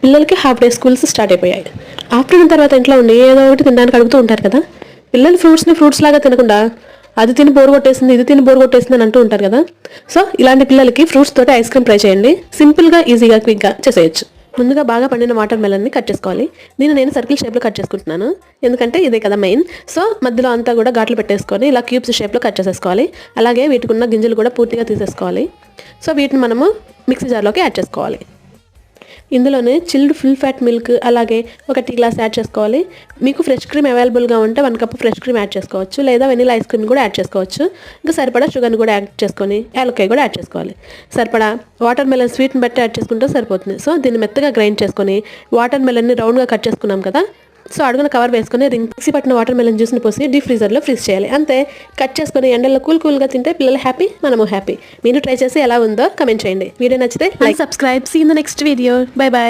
పిల్లలకి half day schools start అయిపోయాయి. Afternoon తర్వాత ఇంట్లో ఉండి ఏదో ఒకటి తినడానికి అడుగుతూ ఉంటారు కదా. పిల్లలు ఫ్రూట్స్ లాగా తినకుండా అది తిని బోర్ కొట్టేసింది, ఇది తిని బోర్ కొట్టేసింది అని అంటూ ఉంటారు కదా. సో ఇలాంటి పిల్లలకి ఫ్రూట్స్ తోటి ఐస్ క్రీమ్ ట్రై చేయండి. సింపుల్గా, ఈజీగా, క్విక్గా చేసేయచ్చు. ముందుగా బాగా పండిన వాటర్ మెలన్ని కట్ చేసుకోవాలి. దీన్ని నేను సర్కిల్ షేప్లో కట్ చేసుకుంటున్నాను, ఎందుకంటే ఇదే కదా మెయిన్. సో మధ్యలో అంతా కూడా ఘాట్లు పెట్టేసుకొని ఇలా క్యూబ్స్ షేప్లో కట్ చేసేసుకోవాలి. అలాగే వీటికి ఉన్న గింజలు కూడా పూర్తిగా తీసేసుకోవాలి. సో వీటిని మనము మిక్సీ జార్లోకి యాడ్ చేసుకోవాలి. ఇందులోనే చిల్డ్ ఫుల్ ఫ్యాట్ మిల్క్ అలాగే ఒక టీ గ్లాస్ యాడ్ చేసుకోవాలి. మీకు ఫ్రెష్ క్రీమ్ అవైలబుల్గా ఉంటే 1 కప్ ఫ్రెష్ క్రీమ్ యాడ్ చేసుకోవచ్చు, లేదా వెనిలా ఐస్ క్రీమ్ కూడా యాడ్ చేసుకోవచ్చు. ఇంకా సరిపడా షుగర్ని కూడా యాడ్ చేసుకొని యాలక్కాయ కూడా యాడ్ చేసుకోవాలి. సరిపడా వాటర్ మెలన్ స్వీట్ని బట్టి యాడ్ చేసుకుంటే సరిపోతుంది. సో దీన్ని మెత్తగా గ్రైండ్ చేసుకొని వాటర్ మెలన్ని రౌండ్గా కట్ చేసుకున్నాం కదా. సో అడుగున కవర్ వేసుకొని మిక్సీ పట్టిన వాటర్ మెలన్ జ్యూస్ని పోసి డీప్ ఫ్రీజర్లో ఫ్రీజ్ చేయాలి. అంతే. కట్ చేసుకొని ఎండల్లో కూల్గా తింటే పిల్లలు హ్యాపీ, మనము హ్యాపీ. మీరు ట్రై చేసి ఎలా ఉందో కమెంట్ చేయండి. వీడియో నచ్చితే like, subscribe. See in the next video. Bye by.